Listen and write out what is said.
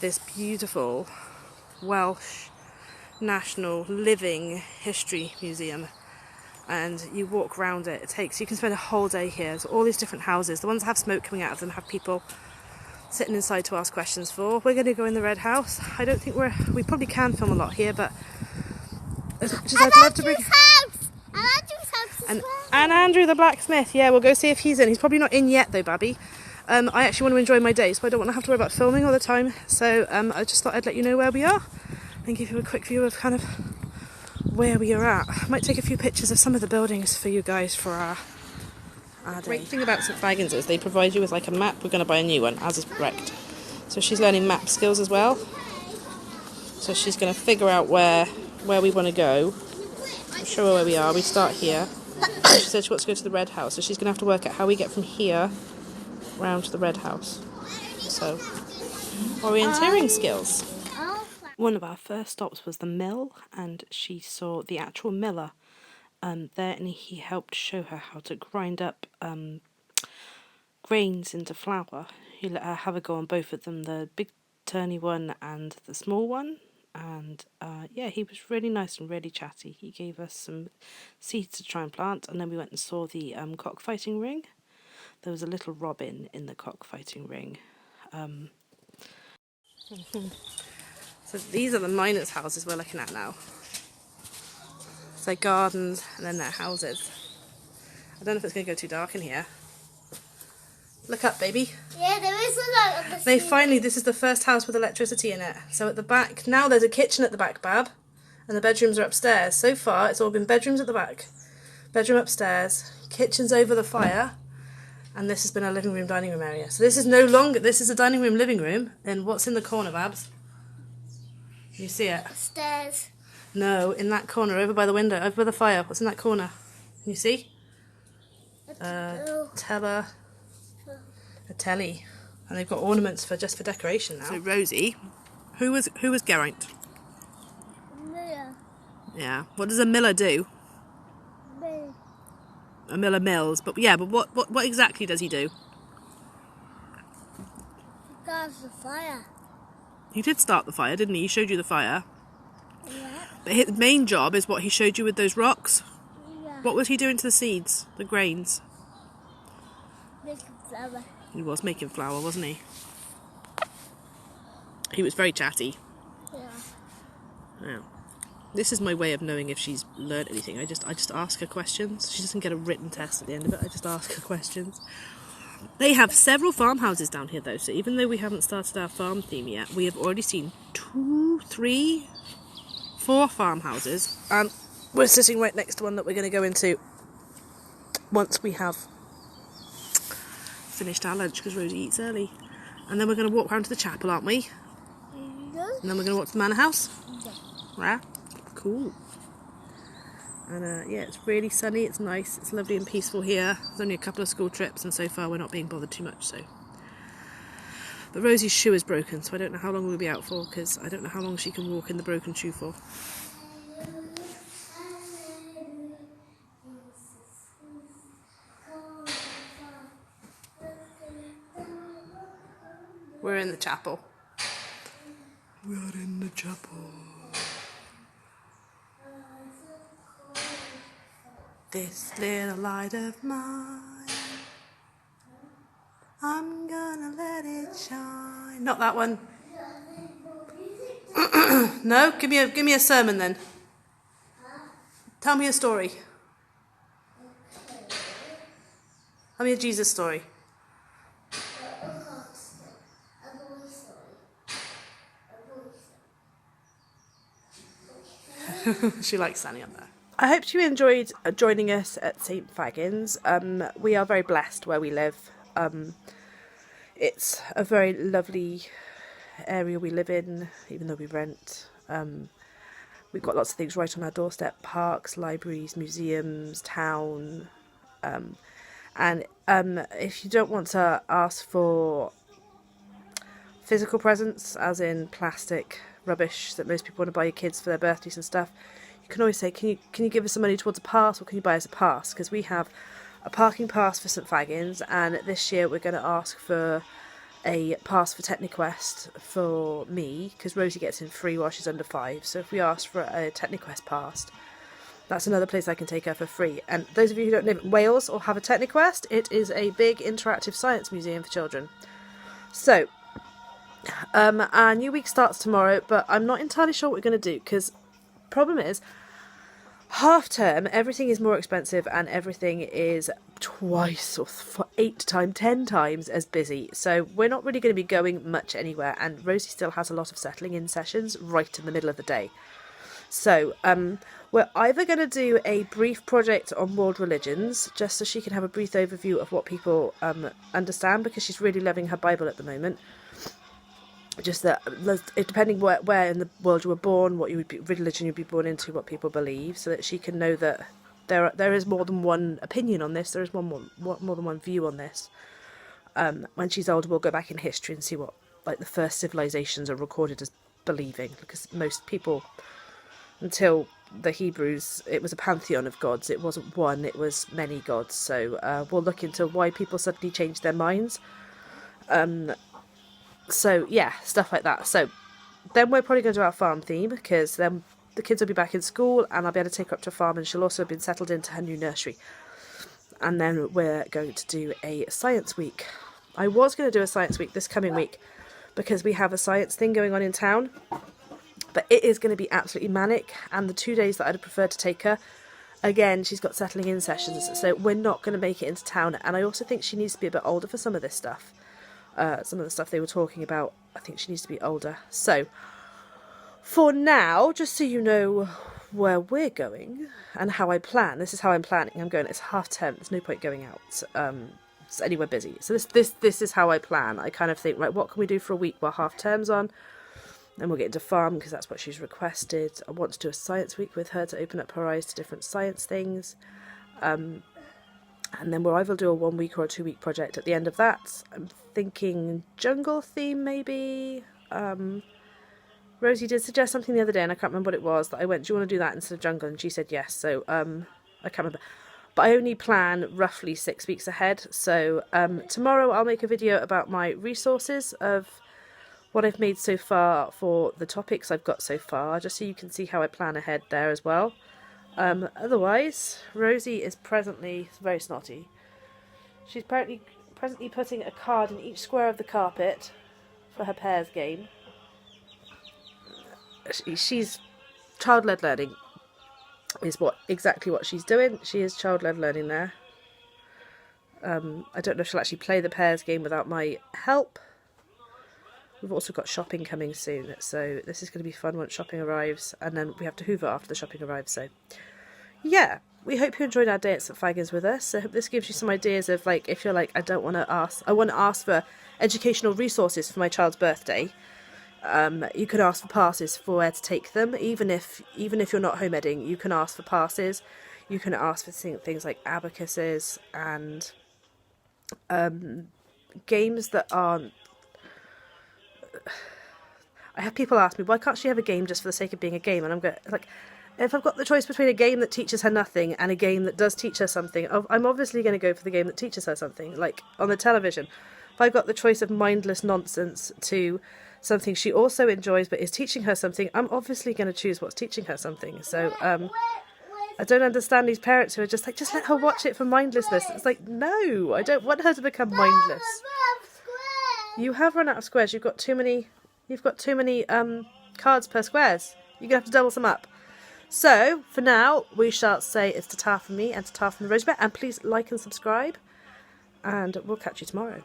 this beautiful Welsh National Living History Museum, and you walk around it. You can spend a whole day here. So all these different houses, the ones that have smoke coming out of them, have people sitting inside to ask questions for. We're going to go in the red house. I don't think we probably can film a lot here, but as much as I'd love to bring... And Andrew the blacksmith, yeah, we'll go see if he's in. He's probably not in yet though, Babby. I actually want to enjoy my day, so I don't want to have to worry about filming all the time. So I just thought I'd let you know where we are and give you a quick view of kind of where we are at. I might take a few pictures of some of the buildings for you guys for our day. Great thing about St Fagans is they provide you with like a map. We're going to buy a new one, as is correct. So she's learning map skills as well. So she's going to figure out where we want to go. I'll show her where we are. We start here. She said she wants to go to the red house, so she's going to have to work out how we get from here round to the red house. So, orienteering skills. One of our first stops was the mill, and she saw the actual miller there, and he helped show her how to grind up grains into flour. He let her have a go on both of them, the big turny one and the small one. And yeah, he was really nice and really chatty. He gave us some seeds to try and plant, and then we went and saw the cockfighting ring. There was a little robin in the cockfighting ring. So these are the miners' houses we're looking at now. So gardens and then their houses. I don't know if it's going to go too dark in here. Look up, baby. Yeah, there is a light on the Finally, this is the first house with electricity in it. So at the back, now there's a kitchen at the back, Bab, and the bedrooms are upstairs. So far, it's all been bedrooms at the back, bedroom upstairs, kitchen's over the fire, and this has been our living room, dining room area. So this is no longer, this is a dining room, living room, and what's in the corner, Babs? Can you see it? stairs. No, in that corner, over by the window, over by the fire. What's in that corner? Can you see? Teller. A telly, and they've got ornaments just for decoration now. So Rosie, who was Geraint? Miller. Yeah. What does a miller do? Mill. A miller mills, but yeah, but what exactly does he do? Starts the fire. He did start the fire, didn't he? He showed you the fire. Yeah. But his main job is what he showed you with those rocks. Yeah. What was he doing to the seeds, the grains? Making flour. He was making flour, wasn't he? He was very chatty. Yeah. Yeah. This is my way of knowing if she's learned anything. I just ask her questions. She doesn't get a written test at the end of it. I just ask her questions. They have several farmhouses down here though, so even though we haven't started our farm theme yet, we have already seen 2, 3, 4 farmhouses, and we're sitting right next to one that we're going to go into once we have finished our lunch, because Rosie eats early. And then we're going to walk round to the chapel, aren't we? Yeah. And then we're going to walk to the manor house? Yeah. Yeah? Cool. And yeah, it's really sunny, it's nice, it's lovely and peaceful here. There's only a couple of school trips, and so far we're not being bothered too much, so. But Rosie's shoe is broken, so I don't know how long we'll be out for, because I don't know how long she can walk in the broken shoe for. We're in the chapel. We're in the chapel. This little light of mine, I'm gonna let it shine. Not that one. No, give me a sermon then. Tell me a story. Tell me a Jesus story. She likes standing up there. I hope you enjoyed joining us at St Fagans. We are very blessed where we live. It's a very lovely area we live in, even though we rent. We've got lots of things right on our doorstep: parks, libraries, museums, town. And if you don't want to ask for physical presents, as in plastic rubbish that most people want to buy your kids for their birthdays and stuff, you can always say, can you give us some money towards a pass, or can you buy us a pass? Because we have a parking pass for St Fagans, and this year we're going to ask for a pass for Techniquest for me, because Rosie gets in free while she's under 5. So if we ask for a Techniquest pass, that's another place I can take her for free. And those of you who don't live in Wales or have a Techniquest, it is a big interactive science museum for children. So, our new week starts tomorrow, but I'm not entirely sure what we're going to do, because problem is, half term, everything is more expensive and everything is twice or 8 times, 10 times as busy. So we're not really going to be going much anywhere, and Rosie still has a lot of settling in sessions right in the middle of the day. So we're either going to do a brief project on world religions, just so she can have a brief overview of what people understand, because she's really loving her Bible at the moment. Just that, depending where in the world you were born, what religion you'd be born into, what people believe, so that she can know that there is more than one opinion on this, there is more than one view on this. When she's older, we'll go back in history and see what like the first civilizations are recorded as believing, because most people, until the Hebrews, it was a pantheon of gods. It wasn't one, it was many gods. So we'll look into why people suddenly changed their minds. So yeah, stuff like that. So then we're probably going to do our farm theme, because then the kids will be back in school and I'll be able to take her up to a farm, and she'll also have been settled into her new nursery. And then we're going to do a science week. I was going to do a science week this coming week because we have a science thing going on in town, but it is going to be absolutely manic, and the 2 days that I'd have preferred to take her, again, she's got settling in sessions, so we're not going to make it into town. And I also think she needs to be a bit older for some of this stuff. Some of the stuff they were talking about, I think she needs to be older. So, for now, just so you know where we're going and how I plan, this is how I'm planning. I'm going, it's half term, there's no point going out anywhere busy. So this is how I plan. I kind of think, right, what can we do for a week while half term's on? Then we'll get into farm, because that's what she's requested. I want to do a science week with her to open up her eyes to different science things. And then we'll either do a 1 week or a 2 week project at the end of that. I'm thinking jungle theme, maybe. Rosie did suggest something the other day, and I can't remember what it was, that I went, do you want to do that instead of jungle? And she said yes. So I can't remember. But I only plan roughly 6 weeks ahead. So tomorrow I'll make a video about my resources of what I've made so far for the topics I've got so far, just so you can see how I plan ahead there as well. Otherwise, Rosie is presently very snotty. She's presently putting a card in each square of the carpet for her pairs game. She's child-led learning is exactly what she's doing. She is child-led learning there. I don't know if she'll actually play the pairs game without my help. We've also got shopping coming soon, so this is going to be fun once shopping arrives, and then we have to hoover after the shopping arrives. So yeah, we hope you enjoyed our day at St Fagans with us. So I hope this gives you some ideas of, like, if you're like, I want to ask for educational resources for my child's birthday. You can ask for passes for where to take them. Even if you're not home edding, you can ask for passes. You can ask for things like abacuses and games that aren't. I have people ask me, why can't she have a game just for the sake of being a game? And I'm going, like, if I've got the choice between a game that teaches her nothing and a game that does teach her something, I'm obviously going to go for the game that teaches her something. Like on the television, if I've got the choice of mindless nonsense to something she also enjoys but is teaching her something, I'm obviously going to choose what's teaching her something. So I don't understand these parents who are just like, just let her watch it for mindlessness. It's like, no, I don't want her to become mindless. You have run out of squares. You've got too many cards per squares. You're going to have to double some up. So, for now, we shall say it's ta-ta from me and ta-ta from the Rosie Bear. And please like and subscribe. And we'll catch you tomorrow.